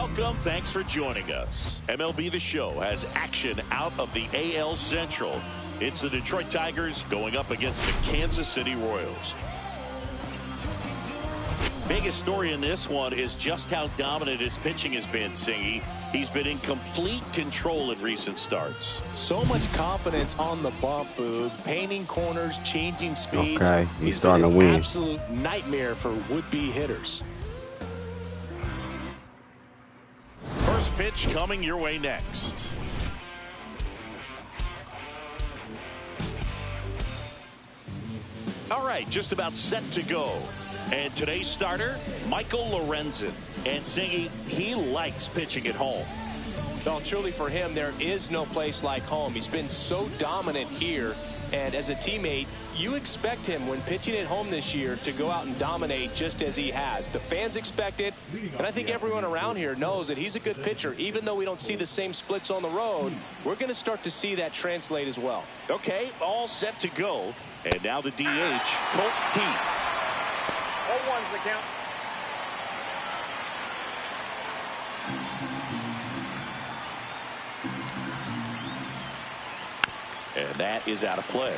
Welcome. Thanks for joining us. MLB The Show has action out of the AL Central. It's the Detroit Tigers going up against the Kansas City Royals. Biggest story in this one is just how dominant his pitching has been, Singy. He's been in complete control in recent starts. So much confidence on the bump, Boog. Painting corners, changing speeds. Okay, he's starting to win. Absolute nightmare for would-be hitters. First pitch coming your way next. All right, just about set to go. And today's starter, Michael Lorenzen. And Singy, he likes pitching at home. No, truly for him, there is no place like home. He's been so dominant here. And as a teammate, you expect him when pitching at home this year to go out and dominate just as he has. The fans expect it, and I think everyone around here knows that he's a good pitcher. Even though we don't see the same splits on the road, we're going to start to see that translate as well. Okay, all set to go. And now the DH, Colt Pete. 0-1's the count. And that is out of play.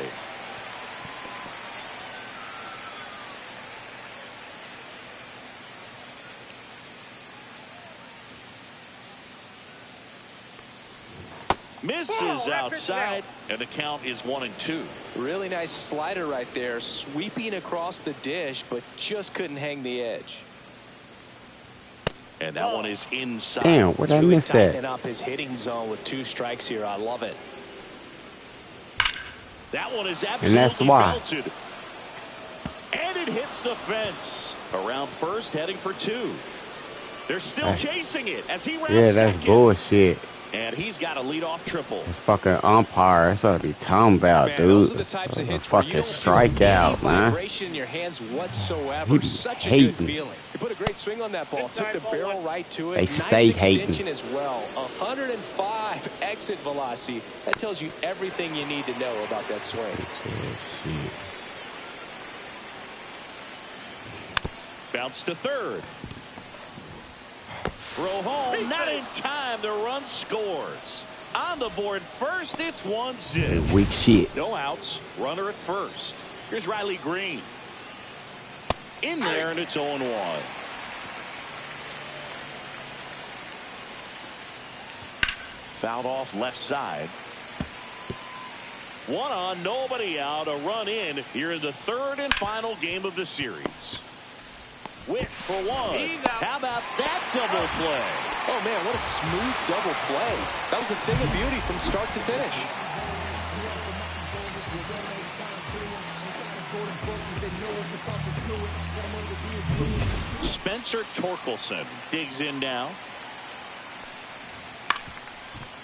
Misses outside, and the count is 1-2. Really nice slider right there, sweeping across the dish, but just couldn't hang the edge. And that one is inside. Damn, what did I miss that? Tightening up his hitting zone with 2 strikes here. I love it. That one is And that's absolutely why. belted. And it hits the fence. Around first, heading for 2. They're still chasing it as he rounds Yeah, that's second. bullshit. And he's got a leadoff triple. This fucking umpire, that's what I be talking about, Man, dude. those are the types of hits where you fucking don't feel any strikeout, man. vibration in your hands whatsoever. He Such a hating. good feeling. He put a great swing on that ball. Took the barrel right to it. They Nice stay extension hating. as well. 105 exit velocity. That tells you everything you need to know about that swing. Bounce to third. Throw home, not in time. The run scores. On the board first, it's 1-0. Weak shit. No outs. Runner at first. Here's Riley Green. In there, and it's 0-1. Fouled off left side. 1 on, nobody out. A run in here in the third and final game of the series. Witt for 1. How about that double play? Oh, man, what a smooth double play. That was a thing of beauty from start to finish. Spencer Torkelson digs in now.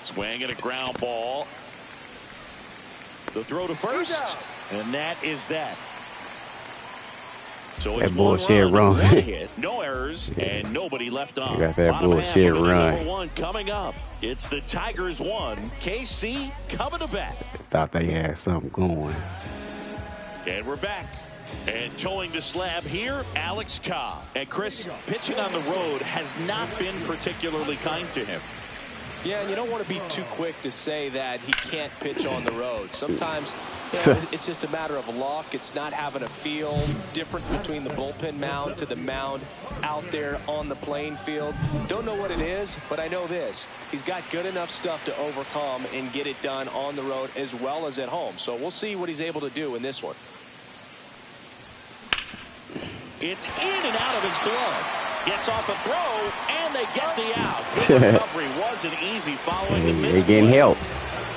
Swing and a ground ball. The throw to first, and that is that. So it's That bullshit run. 1 hit, no errors, and nobody left on. You got that Bottom half bullshit of inning run. number 1 coming up. It's the Tigers 1, KC coming to bat. Thought they had something going. And we're back. And towing the slab here, Alex Cobb. And Chris, pitching on the road has not been particularly kind to him. Yeah, and you don't want to be too quick to say that he can't pitch on the road. Sometimes it's just a matter of luck. It's not having a feel. Difference between the bullpen mound to the mound out there on the playing field. Don't know what it is, but I know this. He's got good enough stuff to overcome and get it done on the road as well as at home. So we'll see what he's able to do in this one. It's in and out of his glove. Gets off a throw, and they get the out. The recovery wasn't easy following the miss. They getting help.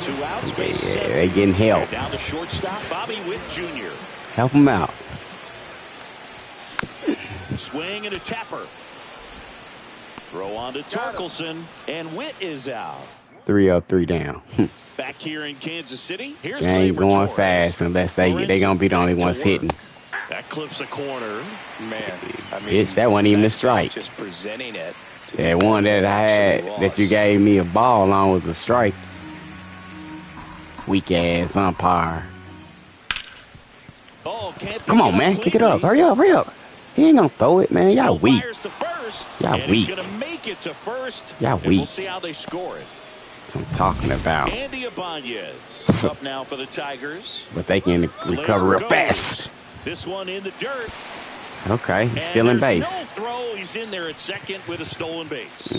2 outs, base Yeah, 7. they getting help. And down to shortstop, Bobby Witt Jr. Help him out. Swing and a tapper. Throw on to Torkelson, and Witt is out. 3 up, 3 down. Back here in Kansas City, here's They ain't Gleyber going Torres. fast unless they gonna be the only ones hitting. That clips a corner. Man, I mean, Bitch, that wasn't even a strike. Just presenting it. That one that I had that you gave me a ball on was a strike. Weak ass umpire. Oh, can't Come on, man. Pick it up. Hurry up, hurry up. He ain't gonna throw it, man. Y'all weak. Fires to first, Y'all and weak. he's gonna make make it to first. Yeah, we'll see how they score it. That's what I'm talking about. Andy Ibanez up now for the Tigers. But they can recover real fast. This one in the dirt. Okay, he's still in base. No throw. He's in there at second with a stolen base.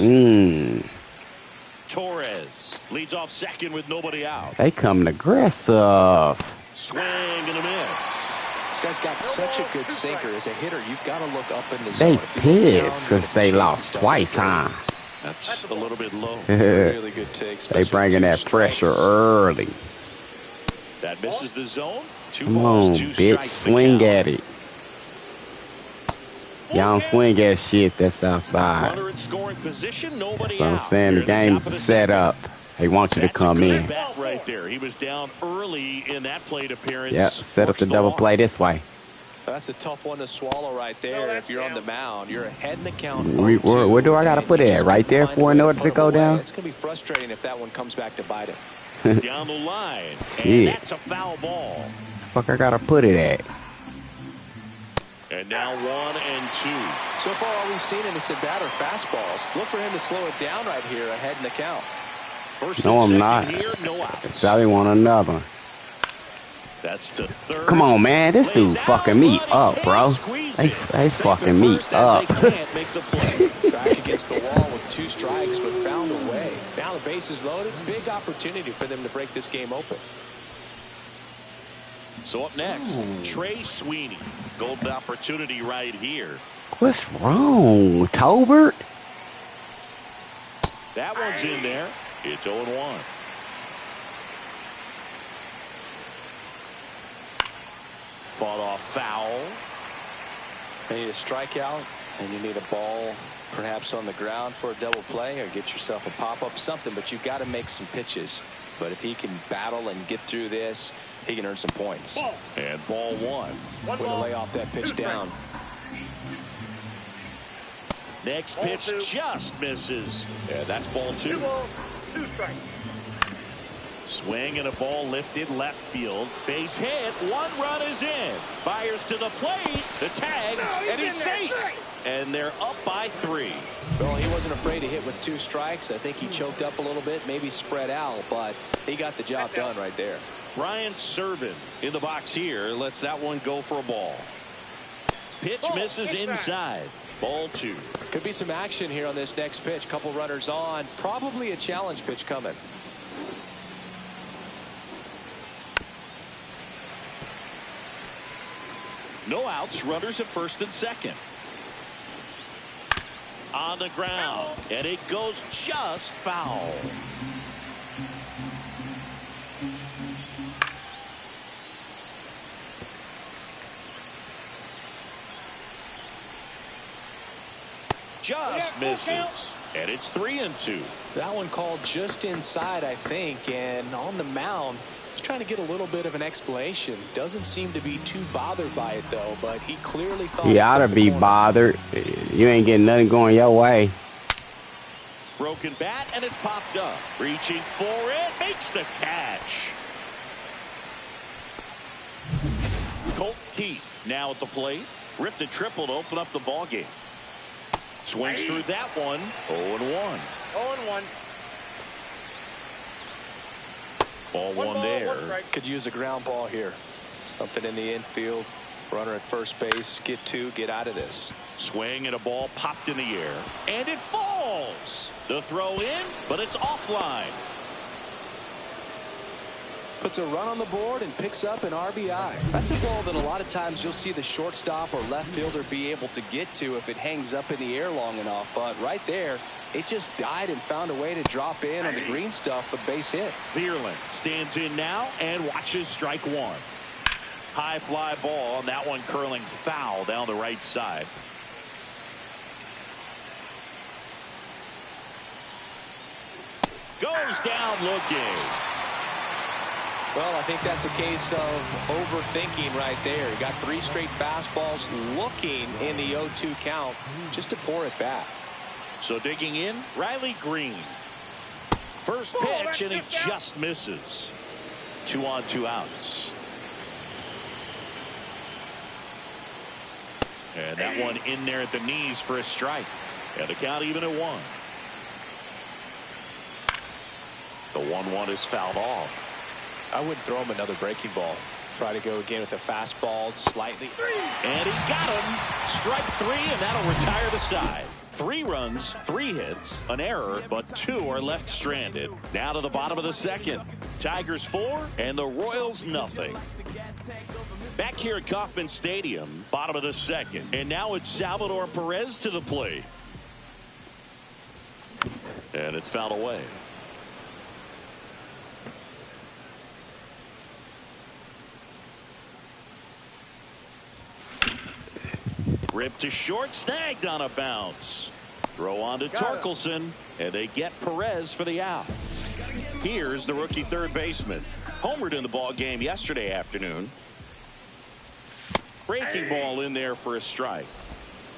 Torres leads off second with nobody out. They coming aggressive. Swing and a miss. This guy's got such a good sinker. As a hitter, you've got to look up in the They zone. pissed since they lost twice, huh? That's a little bit low. Really good take. They bringing that pressure early. That misses the zone. Come on, bitch, swing at it. Y'all don't swing at shit that's outside. Runner in scoring position, nobody That's what I'm out. saying. The game's set up. They want you to come in. Bat right there. He was down early in that plate appearance. Yep, set up the double play this way. That's a tough one to swallow right there. If you're on the mound, you're ahead in the count. Where do I got to put it at? Right there for in order to go down? It's going to be frustrating if that one comes back to bite him. Down the line. And Shit. that's a foul ball. Fuck, I got to put it at. And now 1 and 2. So far, all we've seen in this at-bat are fastballs. Look for him to slow it down right here ahead in the count. First No, and I'm second not. here, no outs. Probably want another. That's to third. Come on, man. This dude fucking me up, bro. They fucking me up. Make the play. Back against the wall with 2 strikes, but found a way. Now the base is loaded. Big opportunity for them to break this game open. So up next, Trey Sweeney. Golden opportunity right here. What's wrong, Tolbert? That one's in there. It's 0-1. Fought off foul. You need a strikeout, and you need a ball perhaps on the ground for a double play, or get yourself a pop-up, something, but you've got to make some pitches. But if he can battle and get through this, he can earn some points. And ball 1. Way to lay off that pitch down. Next pitch just misses. And that's ball 2. 2 strikes. Swing and a ball lifted left field. Base hit. 1 run is in. Byers to the plate. The tag. And he's safe. And they're up by 3. Well, he wasn't afraid to hit with 2 strikes. I think he choked up a little bit, maybe spread out, but he got the job done right there. Ryan Servin in the box here. Lets that one go for a ball. Pitch misses inside. Ball 2. Could be some action here on this next pitch. Couple runners on. Probably a challenge pitch coming. No outs. Runners at first and second. On the ground. And it goes just foul. Just misses. And it's 3 and 2. That one called just inside, I think, and on the mound, just trying to get a little bit of an explanation. Doesn't seem to be too bothered by it, though, but he clearly thought He ought to be bothered. You ain't getting nothing going your way. Broken bat, and it's popped up. Reaching for it, makes the catch. Colt Keith now at the plate. Ripped a triple to open up the ball game. Swings through that one. 0-1. 0-1. Ball 1 there. Could use a ground ball here. Something in the infield. Runner at first base. Get 2. Get out of this. Swing and a ball popped in the air. And it falls. The throw in, but it's offline. Puts a run on the board and picks up an RBI. That's a ball that a lot of times you'll see the shortstop or left fielder be able to get to if it hangs up in the air long enough. But right there, it just died and found a way to drop in on the green stuff, a base hit. Vierland stands in now and watches strike 1. High fly ball, and that one curling foul down the right side. Goes down looking. Well, I think that's a case of overthinking right there. He got 3 straight fastballs looking in the 0-2 count just to pour it back. So digging in, Riley Green. First pitch, and he just misses. 2 on, 2 outs. And that one in there at the knees for a strike. And the count even at 1. The 1-1 is fouled off. I wouldn't throw him another breaking ball. Try to go again with the fastball slightly. And he got him. Strike 3, and that'll retire the side. 3 runs, 3 hits, an error, but 2 are left stranded. Now to the bottom of the 2nd. Tigers 4 and the Royals nothing. Back here at Kauffman Stadium, bottom of the 2nd. And now it's Salvador Perez to the plate. And it's fouled away. Ripped to short, snagged on a bounce. Throw on to Torkelson, and they get Perez for the out. Here's the rookie third baseman. Homered in the ball game yesterday afternoon. Breaking ball in there for a strike.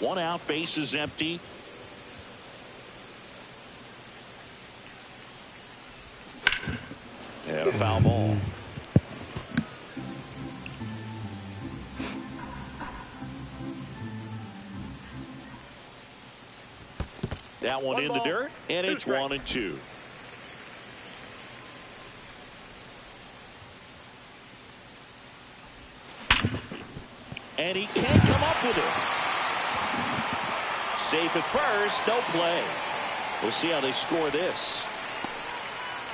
1 out, bases empty. And a foul ball. That one in the dirt, and it's 1-2. And he can't come up with it. Safe at first, no play. We'll see how they score this.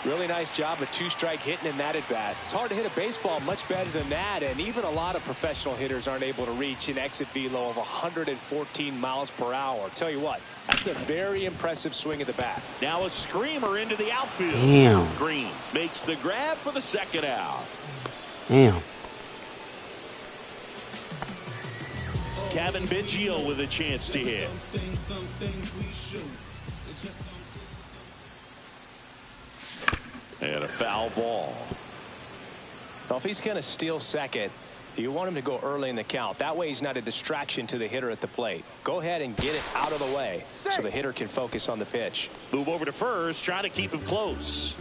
Really nice job of 2-strike hitting in that at bat. It's hard to hit a baseball much better than that, and even a lot of professional hitters aren't able to reach an exit velo of 114 miles per hour. Tell you what, that's a very impressive swing at the bat. Now a screamer into the outfield. Damn. Green makes the grab for the 2nd out. Damn. Kevin Biggio with a chance to hit. And a foul ball. Well, if he's going to steal second, you want him to go early in the count. That way he's not a distraction to the hitter at the plate. Go ahead and get it out of the way so the hitter can focus on the pitch. Move over to first, trying to keep him close.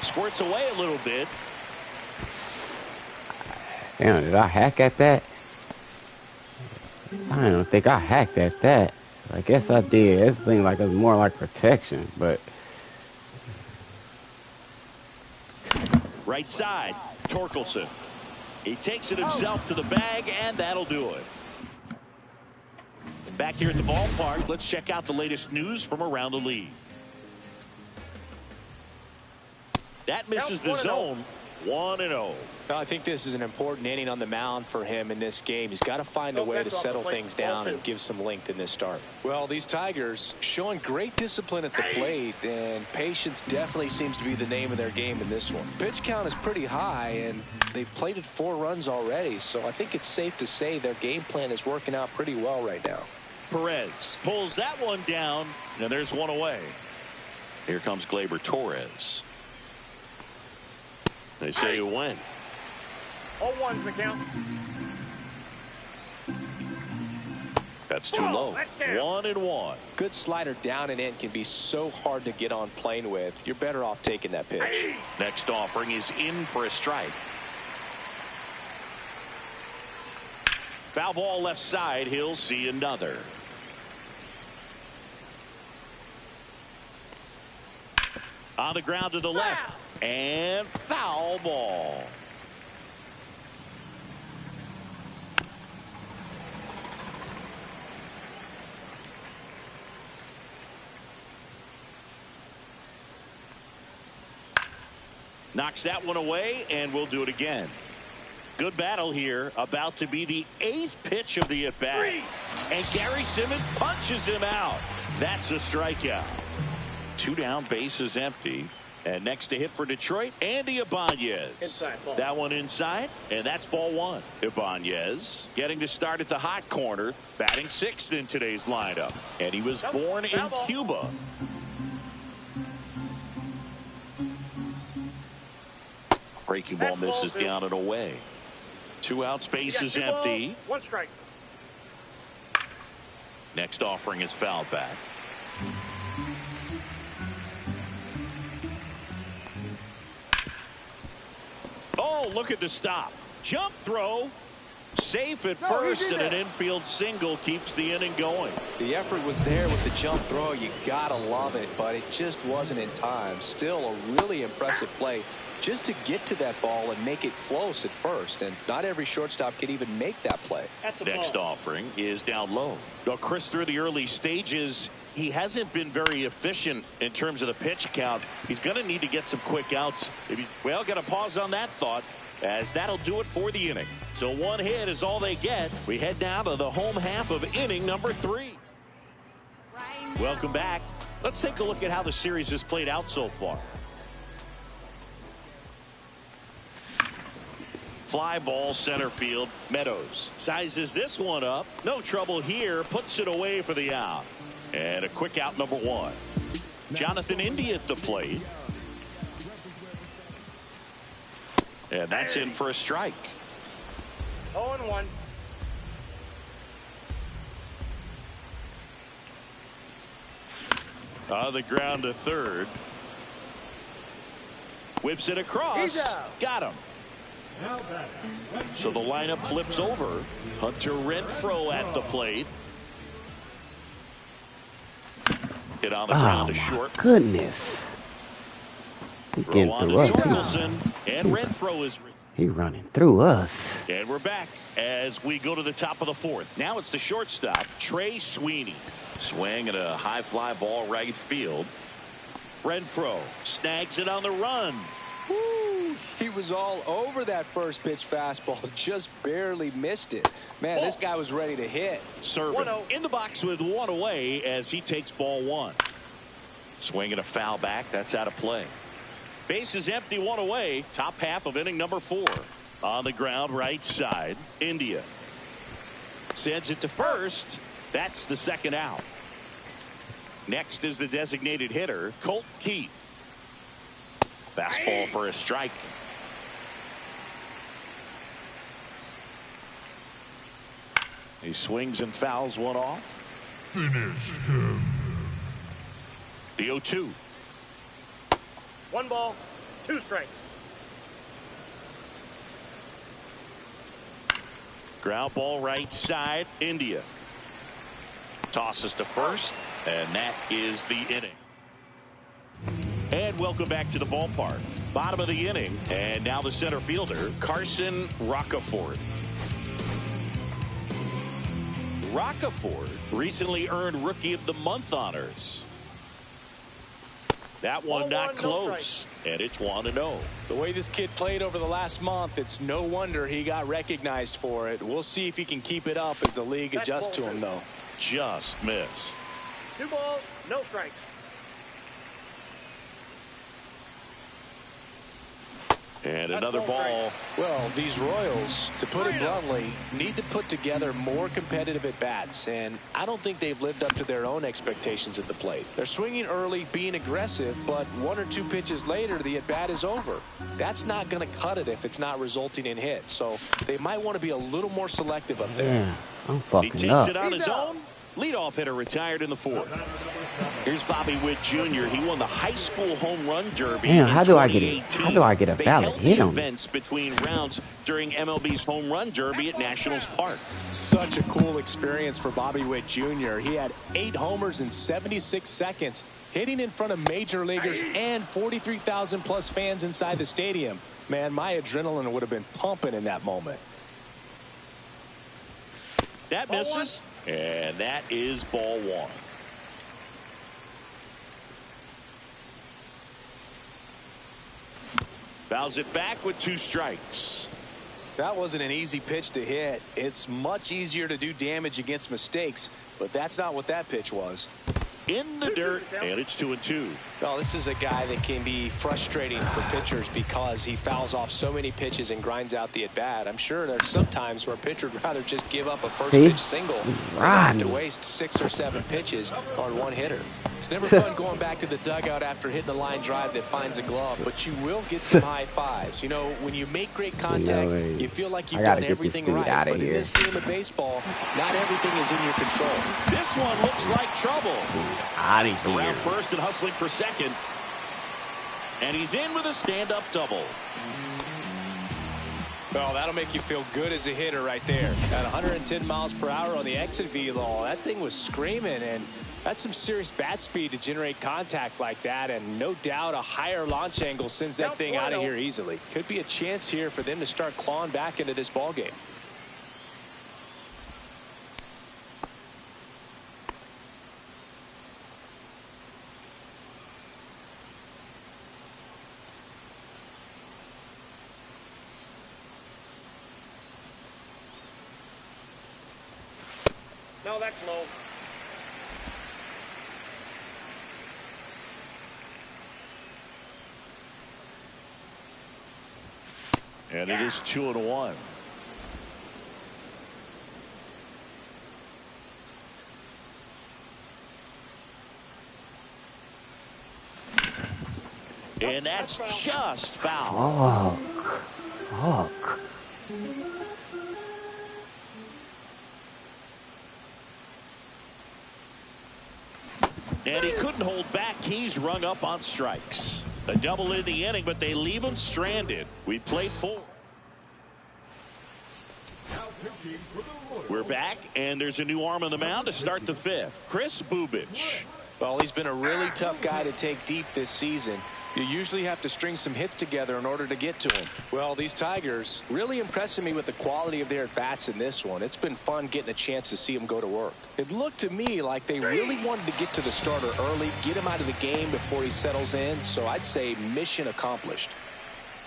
Squirts away a little bit. Damn, did I hack at that? I don't think I hacked at that. I guess I did. It seemed like it was more like protection, but... Right side, Torkelson. He takes it himself to the bag, and that'll do it. Back here at the ballpark, let's check out the latest news from around the league. That misses the zone. 1-0. Well, I think this is an important inning on the mound for him in this game. He's got to find a way to settle things down and give some length in this start. Well, these Tigers showing great discipline at the plate, and patience definitely seems to be the name of their game in this one. Pitch count is pretty high, and they've plated 4 runs already, so I think it's safe to say their game plan is working out pretty well right now. Perez pulls that one down, and there's one away. Here comes Gleyber Torres. They say you win. 0-1's the count. That's too low. 1-1. Good slider down and in can be so hard to get on plane with. You're better off taking that pitch. Next offering is in for a strike. Foul ball left side. He'll see another. On the ground to the left. And foul ball. Knocks that one away, and we'll do it again. Good battle here. About to be the 8th pitch of the at-bat. And Gary Simmons punches him out. That's a strikeout. 2 down, bases empty. And next to hit for Detroit, Andy Ibanez. Inside ball. That one inside, and that's ball 1. Ibanez getting to start at the hot corner, batting 6th in today's lineup. And he was born in Cuba. Breaking ball misses down and away. 2 outs, bases empty. 1 strike. Next offering is fouled back. Oh, look at the stop. Jump throw. Safe at first, and an infield single keeps the inning going. The effort was there with the jump throw. You gotta love it, but it just wasn't in time. Still a really impressive play just to get to that ball and make it close at first, and not every shortstop can even make that play. Next offering is down low. Well, Chris, through the early stages, he hasn't been very efficient in terms of the pitch count. He's going to need to get some quick outs. Well, got to pause on that thought, as that'll do it for the inning. So one hit is all they get. We head now to the home half of inning number 3. Welcome back. Let's take a look at how the series has played out so far. Fly ball center field. Meadows sizes this one up. No trouble here. Puts it away for the out. And a quick out, number 1. Jonathan India at the plate. And that's in for a strike. 0-1. On the ground to third. Whips it across. Got him. So the lineup flips over. Hunter Renfroe at the plate. Hit on the ground to short. Goodness. He getting through us. And Renfroe is. He running through us. And we're back as we go to the top of the 4th. Now it's the shortstop, Trey Sweeney. Swing at a high fly ball right field. Renfroe snags it on the run. Woo, he was all over that first pitch fastball, just barely missed it. Man, this guy was ready to hit. Serving in the box with 1 away as he takes ball 1. Swinging a foul back. That's out of play. Base is empty, 1 away. Top half of inning number 4. On the ground, right side. India sends it to first. That's the second out. Next is the designated hitter, Colt Keith. Fastball for a strike. He swings and fouls one off. Finish him. The 0-2. 1 ball, 2 strikes. Ground ball right side. India tosses to first, and that is the inning. And welcome back to the ballpark. Bottom of the inning, and now the center fielder, Carson Rocafort. Rocafort recently earned Rookie of the Month honors. That one not close, and it's 1-0. The way this kid played over the last month, it's no wonder he got recognized for it. We'll see if he can keep it up as the league adjusts to him, though. Just missed. 2 balls, no strikes. And another ball. Well, these Royals, to put it bluntly, need to put together more competitive at-bats, and I don't think they've lived up to their own expectations at the plate. They're swinging early, being aggressive, but 1 or 2 pitches later, the at-bat is over. That's not going to cut it if it's not resulting in hits, so they might want to be a little more selective up there. Yeah, I'm fucking He takes up. it on his own. Leadoff hitter retired in the 4th. Here's Bobby Witt Jr. He won the high school home run derby. Damn, how do I get a They valid held hit the on this? events between rounds during MLB's home run derby at Nationals Park. Such a cool experience for Bobby Witt Jr. He had 8 homers in 76 seconds, hitting in front of major leaguers and 43,000 plus fans inside the stadium. Man, my adrenaline would have been pumping in that moment. That misses, and that is ball 1. Fouls it back with 2 strikes. That wasn't an easy pitch to hit. It's much easier to do damage against mistakes, but that's not what that pitch was. In the dirt, and it's 2-2. Well, this is a guy that can be frustrating for pitchers because he fouls off so many pitches and grinds out the at-bat. I'm sure there's some times where a pitcher would rather just give up a first-pitch single than have to waste 6 or 7 pitches on one hitter. It's never fun going back to the dugout after hitting a line drive that finds a glove, but you will get some high fives. You know, when you make great contact, you feel like you've done everything right. But in this game of baseball, not everything is in your control. This one looks like trouble. Out of here. Around first and hustling for second. And he's in with a stand-up double. Well, that'll make you feel good as a hitter right there. At 110 miles per hour on the exit velo, that thing was screaming, and that's some serious bat speed to generate contact like that, and no doubt a higher launch angle sends that thing out of here easily. Could be a chance here for them to start clawing back into this ball game. No, that's low. And it is 2-1. And that's just foul. Fuck. And he couldn't hold back. He's rung up on strikes. A double in the inning, but they leave him stranded. We played 4. We're back, and there's a new arm on the mound to start the 5th. Kris Bubic. Well, he's been a really tough guy to take deep this season. You usually have to string some hits together in order to get to him. Well, these Tigers really impressing me with the quality of their at-bats in this one. It's been fun getting a chance to see them go to work. It looked to me like they really wanted to get to the starter early, get him out of the game before he settles in, so I'd say mission accomplished.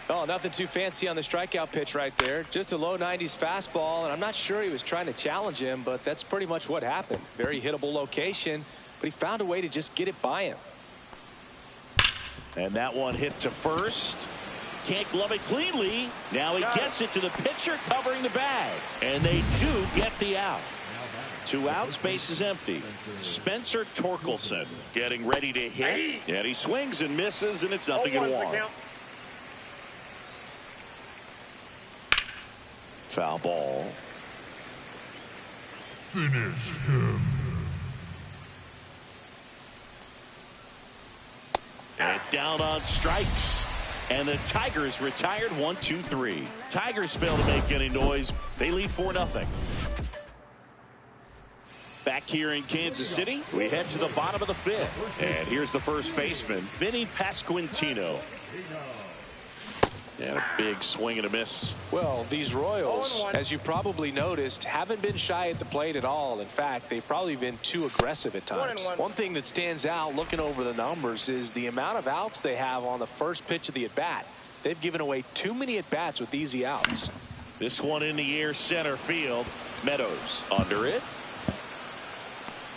Oh, nothing too fancy on the strikeout pitch right there. Just a low 90s fastball, and I'm not sure he was trying to challenge him, but that's pretty much what happened. Very hittable location, but he found a way to just get it by him. And that one hit to first. Can't glove it cleanly. Now he gets it to the pitcher covering the bag. And they do get the out. 2 outs, base is empty. Spencer Torkelson getting ready to hit. And he swings and misses, and it's 0-1. Foul ball. Finish him. And down on strikes. And the Tigers retired 1-2-3. Tigers fail to make any noise. They lead 4-0. Back here in Kansas City, we head to the bottom of the 5th. And here's the first baseman, Vinny Pasquantino. And a big swing and a miss. Well, these Royals, as you probably noticed, haven't been shy at the plate at all. In fact, they've probably been too aggressive at times. One thing that stands out looking over the numbers is the amount of outs they have on the first pitch of the at-bat. They've given away too many at-bats with easy outs. This one in the air, center field. Meadows under it.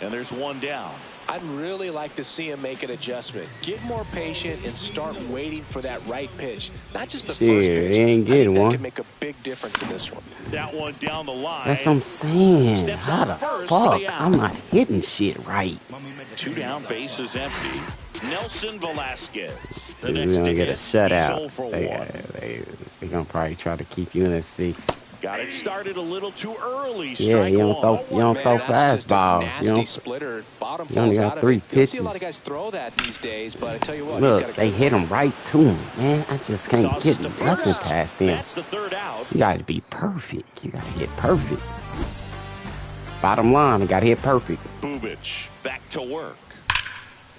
And there's one down. I'd really like to see him make an adjustment. Get more patient and start waiting for that right pitch. Not just the first pitch. He ain't getting I think one. that could make a big difference in this one. That one down the line. That's what I'm saying. Steps How out the first for the fuck? out. I'm not hitting shit right. 2 down, base is empty. Nelson Velasquez. The Dude, next we're to gonna get a hit. He's shutout. 0 for 1. They're gonna probably try to keep you in the seat. Got it started a little too early. Yeah, Strike you don't one. throw That's just a fastballs. nasty splitter. Bottom you only falls got out of 3 it. You don't see a lot pitches. of guys throw that these days, but I tell you what, he's Look, got a they good hit one. him right to him, man. I just can't Tosses get to nothing first. past him. That's the 3rd out. You gotta be perfect. You gotta hit perfect. Bottom line, you gotta hit perfect. Bubic back to work.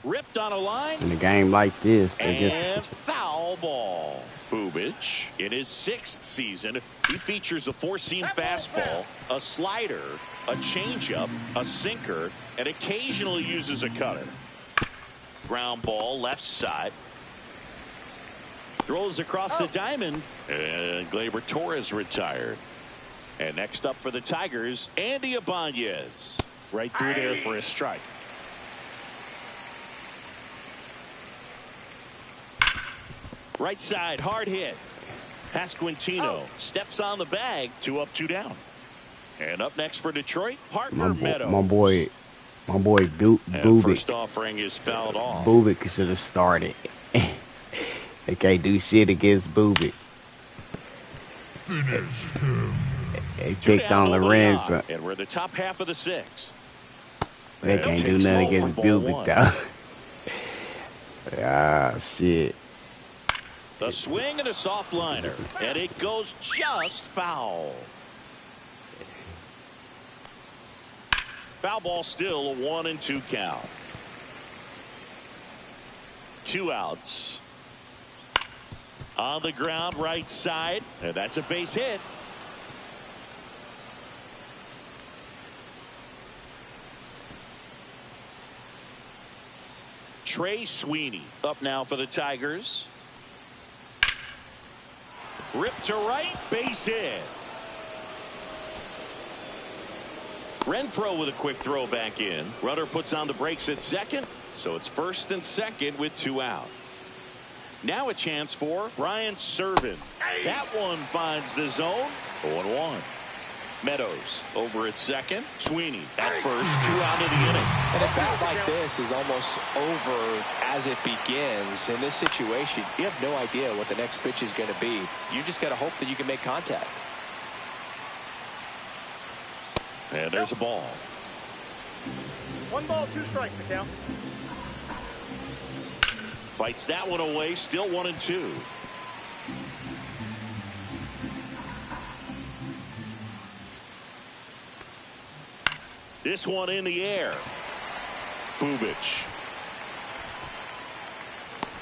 Ripped on a line. In a game like this, they And just foul ball. Bubic, in his 6th season, he features a 4-seam fastball, a slider, a changeup, a sinker, and occasionally uses a cutter. Ground ball, left side. Throws across the diamond, and Gleyber Torres retired. And next up for the Tigers, Andy Ibanez. Right through there for a strike. Right side, hard hit. Pasquantino steps on the bag. 2 up, 2 down. And up next for Detroit, Parker Meadows. my boy And Bubic. first offering is fouled off. Bubic should have started. They can't do shit against Bubic. Finish him. They 2 picked down, on nobody Lorenzo. out. And we're the top half of the 6th. They can't do Takes nothing low against for ball Bubic, 1. though. Ah, shit. The A swing and a soft liner, and it goes just foul. Foul ball, still a 1-2 count. 2 outs. On the ground, right side, and that's a base hit. Trey Sweeney up now for the Tigers. Ripped to right, base hit. Renfroe with a quick throw back in. Runner puts on the brakes at second, so it's first and second with 2 out. Now a chance for Ryan Serven. That one finds the zone. 0-1. Meadows over at second. Sweeney at first. 2 out of the inning. And a bat like this is almost over as it begins. In this situation, you have no idea what the next pitch is going to be. You just got to hope that you can make contact. And there's a ball. 1 ball, 2 strikes to count. Fights that one away. Still 1-2. This one in the air. Bubic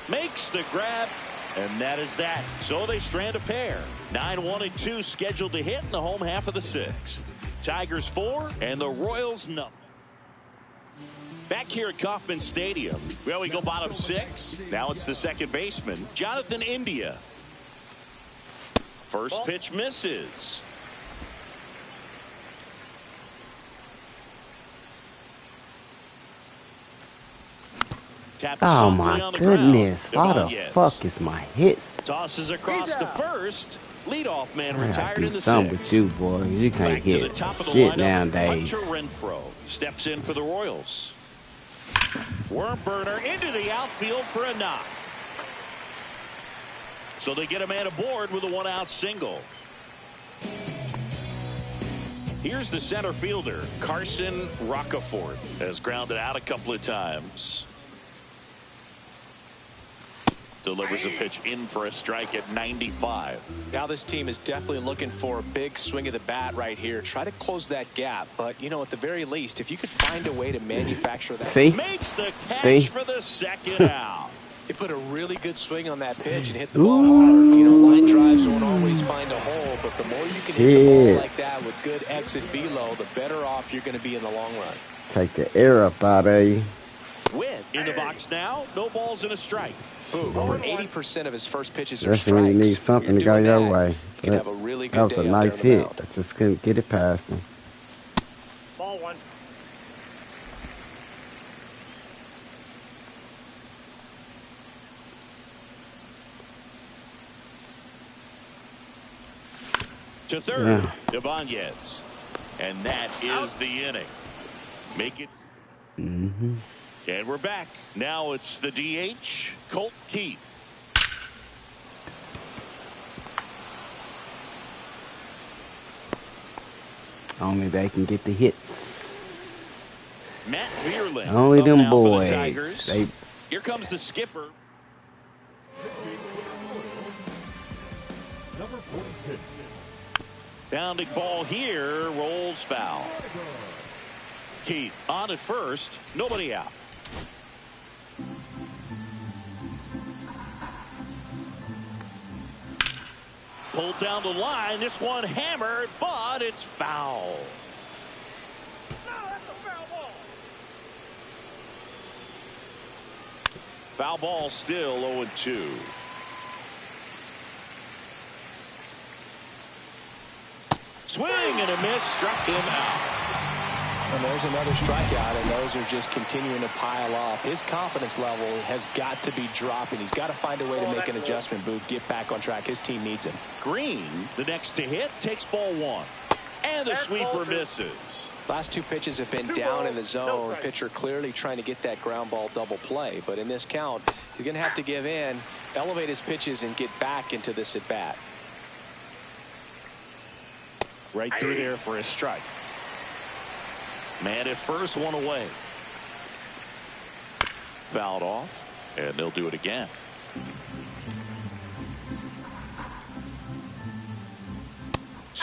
makes the grab, and that is that. So they strand a pair. 9-1-2 scheduled to hit in the home half of the 6th. Tigers 4 and the Royals nothing. Back here at Kauffman Stadium, well, we go bottom 6. Now it's the second baseman, Jonathan India. First pitch misses. Oh my goodness, why the fuck is my hits? Tosses across to first. Leadoff man I retired do in the something 6th. with you, boy. You can't Back to the hit top of the shit lineup, nowadays. Hunter Renfroe steps in for the Royals. Worm burner into the outfield for a knock. So they get a man aboard with a 1-out single. Here's the center fielder, Carson Rocafort, has grounded out a couple of times. Delivers a pitch in for a strike at 95. Now this team is definitely looking for a big swing of the bat right here. Try to close that gap. But, you know, at the very least, if you could find a way to manufacture that. See? Makes the catch for the second out. He put a really good swing on that pitch and hit the ball hard. You know, line drives won't always find a hole, but the more you can hit the ball like that with good exit velo, the better off you're going to be in the long run. Take the air up out of you. Win in the box now. No balls and a strike. Over 80% of his first pitches are Especially strikes. when you need something to go your way. You can have a really good That was day a out nice there on the hit. mound. I just couldn't get it past him. Ball 1. To third, Ibanez. And that is the inning. Make it. Mm-hmm. And we're back. Now it's the DH, Colt Keith. Only they can get the hits. Matt Vierling. Only up them now for the boys. Tigers. They... Here comes the skipper. Number 46. Bounding ball here, rolls foul. Keith on at first, nobody out. Pulled down the line, this one hammered, but it's foul. No, that's a foul ball. Foul ball still 0-2. Swing and a miss, struck him out. And there's another strikeout, and those are just continuing to pile up. His confidence level has got to be dropping. He's got to find a way to make an adjustment, Booth, get back on track. His team needs him. Green, the next to hit, takes ball 1. And the sweeper misses. Last 2 pitches have been down in the zone. Pitcher clearly trying to get that ground ball double play. But in this count, he's going to have to give in, elevate his pitches, and get back into this at bat. Right through there for a strike. Man at first, one away. Fouled off, and they'll do it again.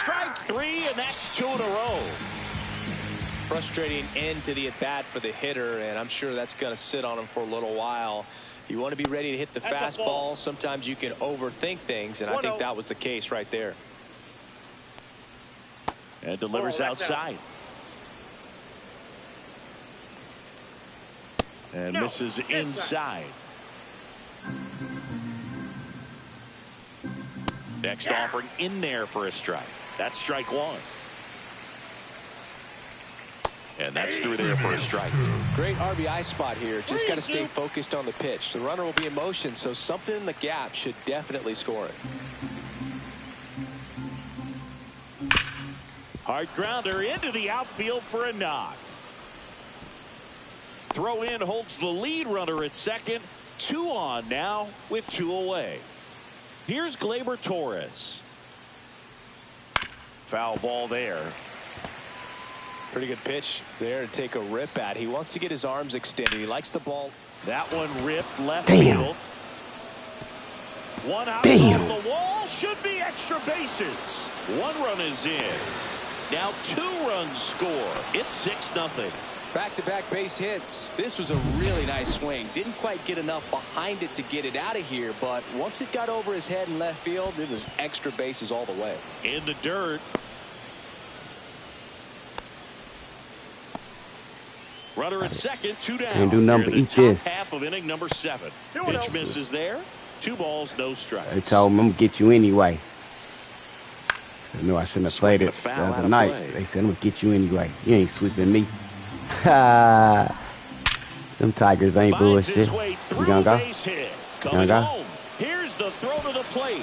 Strike 3, and that's 2 in a row. Frustrating end to the at-bat for the hitter, and I'm sure that's going to sit on him for a little while. You want to be ready to hit the fastball. Sometimes you can overthink things, and I think that was the case right there. And delivers outside. And misses inside. Next offering in there for a strike. That's strike 1. And that's through there for a strike. Great RBI spot here. Just got to stay focused on the pitch. The runner will be in motion, so something in the gap should definitely score it. Hard grounder into the outfield for a knock. Throw in holds the lead runner at second. 2 on now with 2 away. Here's Gleyber Torres. Foul ball there. Pretty good pitch there to take a rip at. He wants to get his arms extended. He likes the ball. That one ripped left field. One out on the wall. Should be extra bases. 1 run is in. Now 2 runs score. It's 6-0. Back-to-back base hits. This was a really nice swing. Didn't quite get enough behind it to get it out of here, but once it got over his head in left field, it was extra bases all the way. In the dirt. Runner at second, 2 down. Can't do number. Eat this. Half of inning number 7. Pitch misses there. 2 balls, no strikes. They told me I'm gonna get you anyway. I knew I shouldn't have played it the other night. They said I'm gonna get you anyway. You ain't sweeping me. Them Tigers ain't bullshit. You gonna go? You gonna go? Here's the throw to the plate.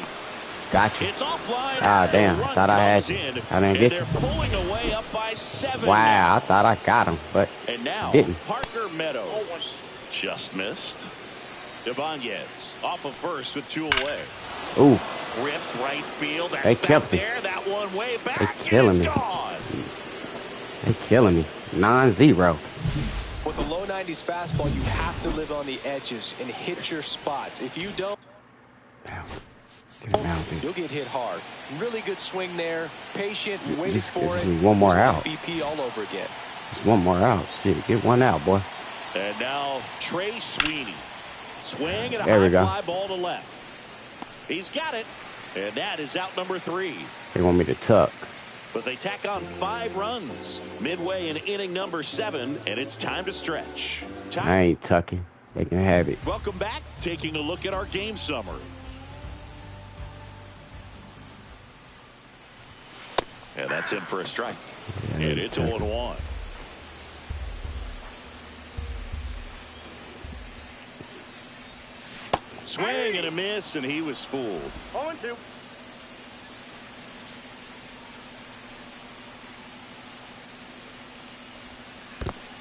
Gotcha. It's offline. Ah, damn. Thought I had you. I didn't get you. They're pulling away up by 7. Wow, I thought I got him, but and now didn't. Parker Meadows just missed. Ibanez off of first with 2 away. Ooh. Ripped right field. That's They back kept it. there. That one way back. They killing me. Gone. They killing me. 9-0. With a low 90s fastball, you have to live on the edges and hit your spots. If you don't, you'll get hit hard. Really good swing there. Patient, waiting for it. One more out. BP all over again. Just one more out. Shit, get one out, boy. And now Trey Sweeney. Swing and a There we high go. fly ball to left. He's got it. And that is out number 3. They want me to tuck. But they tack on 5 runs midway in inning number 7, and it's time to stretch. I ain't tucking. They can have it. Welcome back. Taking a look at our game summary. And that's in for a strike. Yeah, and it's 0-1. Swing and a miss, and he was fooled. 0-2.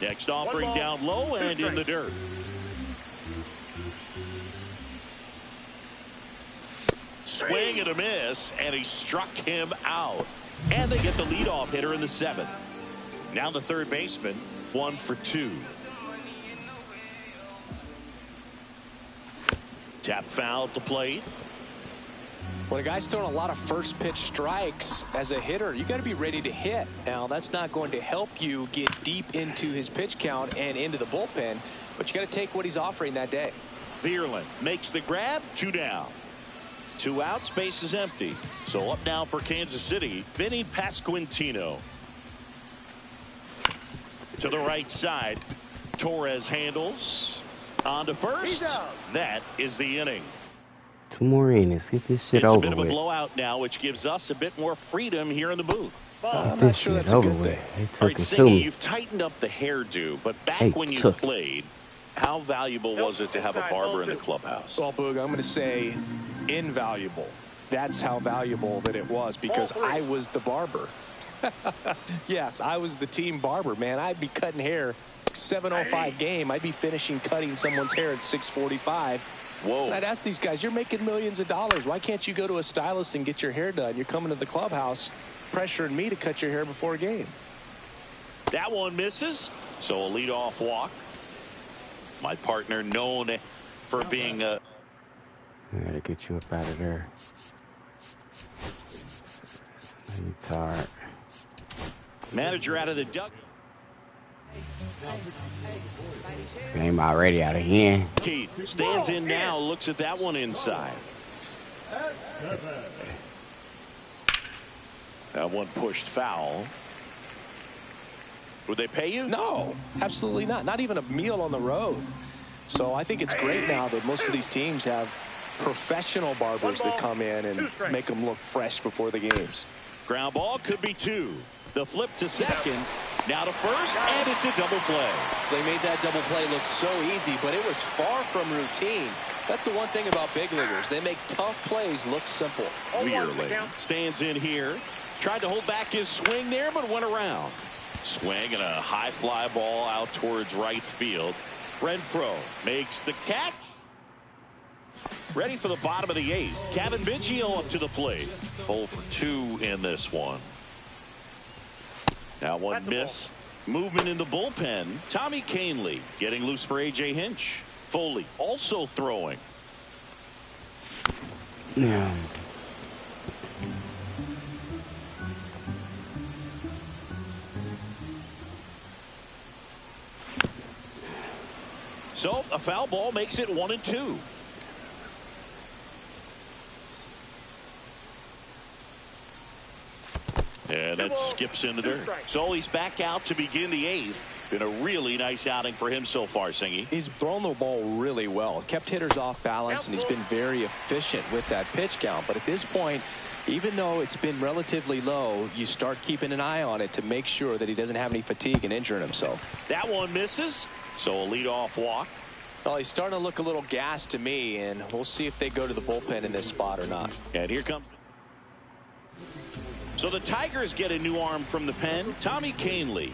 Next offering down low and in the dirt. Swing and a miss, and he struck him out. And they get the leadoff hitter in the 7th. Now the third baseman, 1 for 2. Tap foul at the plate. When a guy's throwing a lot of first pitch strikes as a hitter, you got to be ready to hit. Now, that's not going to help you get deep into his pitch count and into the bullpen, but you got to take what he's offering that day. Vierland makes the grab, 2 down. 2 outs, base is empty. So up now for Kansas City, Vinny Pasquantino. To the right side, Torres handles. On to first. That is the inning. 2 more innings. Get this shit It's over a bit of a with. blowout now, which gives us a bit more freedom here in the booth. I'm This not sure shit that's a over good with. thing. They All took right, it to Singy, me. you've tightened up the hairdo, but back They when you took it. played, how valuable was it to have a barber in the clubhouse? Well, Boog, I'm going to say invaluable. That's how valuable that it was, because I was the barber. Yes, I was the team barber, man. I'd be cutting hair 7:05 game. I'd be finishing cutting someone's hair at 6:45. Whoa. I'd ask these guys, you're making millions of dollars. Why can't you go to a stylist and get your hair done? You're coming to the clubhouse pressuring me to cut your hair before a game. That one misses. So a leadoff walk. My partner known for being a... I gotta get you up out of there. Tired. Manager out of the duck. This game already out of hand. Keith stands in now, looks at that one inside. That one pushed foul. Would they pay you? No, absolutely not. Not even a meal on the road. So I think it's great now that most of these teams have professional barbers that come in and make them look fresh before the games. Ground ball could be 2. The flip to second. Now to first, and it's a double play. They made that double play look so easy, but it was far from routine. That's the one thing about big leaguers. They make tough plays look simple. Clearly stands in here. Tried to hold back his swing there, but went around. Swing and a high fly ball out towards right field. Renfroe makes the catch. Ready for the bottom of the 8th. Kevin Biggio up to the plate. 0 for 2 in this one. That one missed. Movement in the bullpen. Tommy Canely getting loose for A.J. Hinch. Foley also throwing. Yeah. So a foul ball makes it 1 and 2. And that skips into there. So he's back out to begin the 8th. Been a really nice outing for him so far, Singy. He's thrown the ball really well. Kept hitters off balance, and he's been very efficient with that pitch count. But at this point, even though it's been relatively low, you start keeping an eye on it to make sure that he doesn't have any fatigue and injuring himself. That one misses. So a leadoff walk. Well, he's starting to look a little gassed to me, and we'll see if they go to the bullpen in this spot or not. And here comes. So the Tigers get a new arm from the pen. Tommy Canely.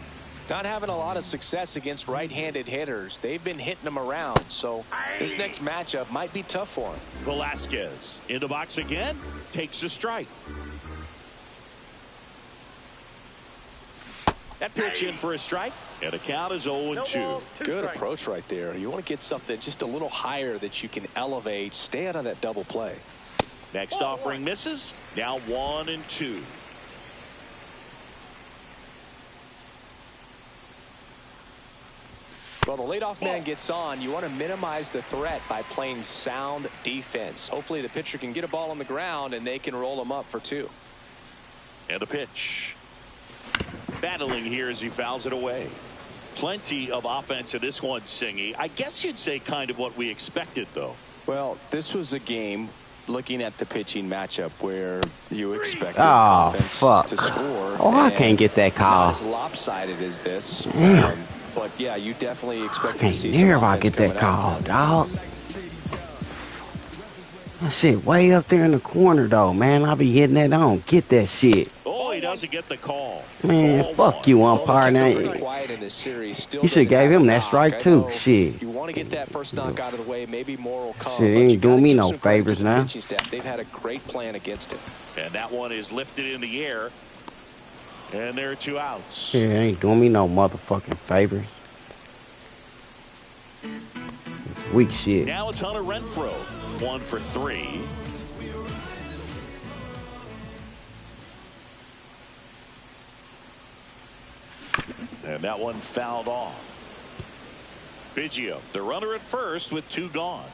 Not having a lot of success against right-handed hitters. They've been hitting them around, so this next matchup might be tough for him. Velasquez in the box again. Takes a strike. That pitch in for a strike. And the count is 0-2. Good approach right there. You want to get something just a little higher that you can elevate. Stay out of that double play. Next offering misses. Now 1 and 2. Well, the leadoff man gets on. You want to minimize the threat by playing sound defense. Hopefully the pitcher can get a ball on the ground and they can roll him up for 2. And a pitch. Battling here as he fouls it away. Plenty of offense in this one, Singy. I guess you'd say kind of what we expected, though. Well, this was a game, looking at the pitching matchup, where you expected offense to score. Oh, I can't get that call. Not as lopsided as this. Damn. But yeah, you definitely expect to see some near if I offense get that call, out. dog. That shit way up there in the corner, though, man. I be hitting that. I don't get that shit. Oh, he doesn't get the call. Man, fuck you, umpire. You should gave him that strike, too. Shit. You want to get that first knock out of the way. Maybe more will come. Shit, he ain't doing me no favors now. They've had a great plan against it. And that one is lifted in the air. And there are 2 outs. Yeah, ain't doing me no motherfucking favors. It's weak shit. Now it's Hunter Renfroe. 1 for 3. And that one fouled off. Biggio, the runner at first with 2 gone.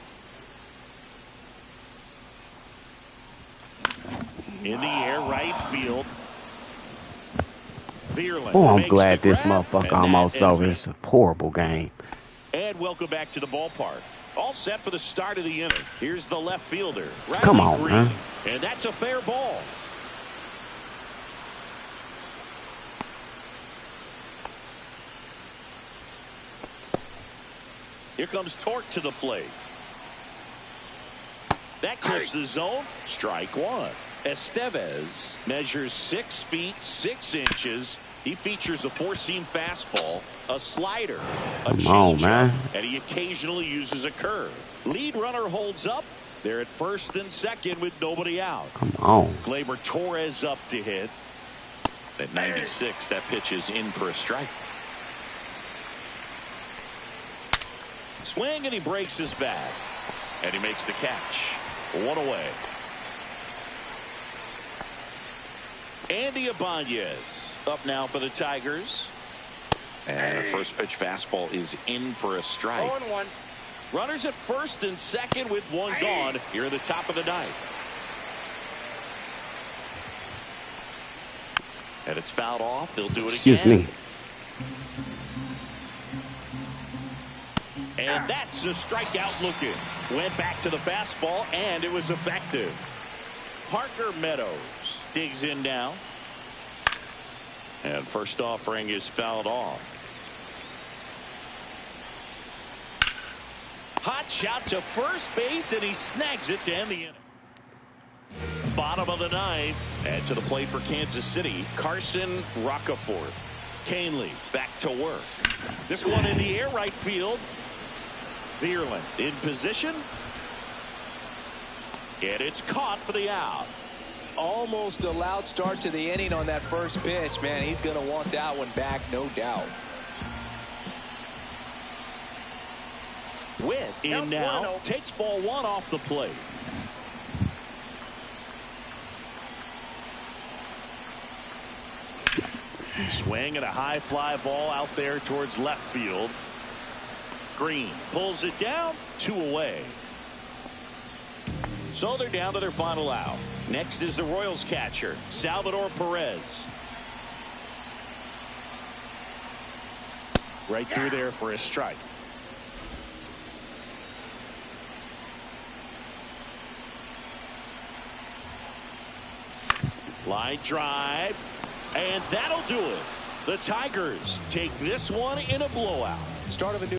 In the air, right field. Oh, I'm glad this motherfucker almost over. It's a horrible game. And welcome back to the ballpark. All set for the start of the inning. Here's the left fielder. Come on, man. And that's a fair ball. Here comes Torque to the plate. That clips the zone. Strike 1. Estevez measures 6 feet 6 inches. He features a 4-seam fastball, a slider, a changeup, and he occasionally uses a curve. Lead runner holds up. They're at first and second with nobody out. Come on. Gleyber Torres up to hit. At 96, that pitch is in for a strike. Swing, and he breaks his bat. And he makes the catch. 1 away. Andy Ibanez up now for the Tigers. And the first pitch fastball is in for a strike. 0-1. Runners at first and second with one gone here at the top of the ninth. And it's fouled off. They'll do it Excuse again. me. And that's a strikeout looking. Went back to the fastball, and it was effective. Parker Meadows digs in now. And first offering is fouled off. Hot shot to first base, and he snags it to end the inning. Bottom of the ninth, and to the plate for Kansas City, Carson Roccaforte. Canely back to work. This one in the air, right field. Vierland in position. And it's caught for the out. Almost a loud start to the inning on that first pitch. Man, he's going to want that one back, no doubt. Witt in now. Takes ball one off the plate. Swing and a high fly ball out there towards left field. Green pulls it down, 2 away. So they're down to their final out. Next is the Royals catcher, Salvador Perez. Right through there for a strike. Line drive, and that'll do it. The Tigers take this one in a blowout. Start of a new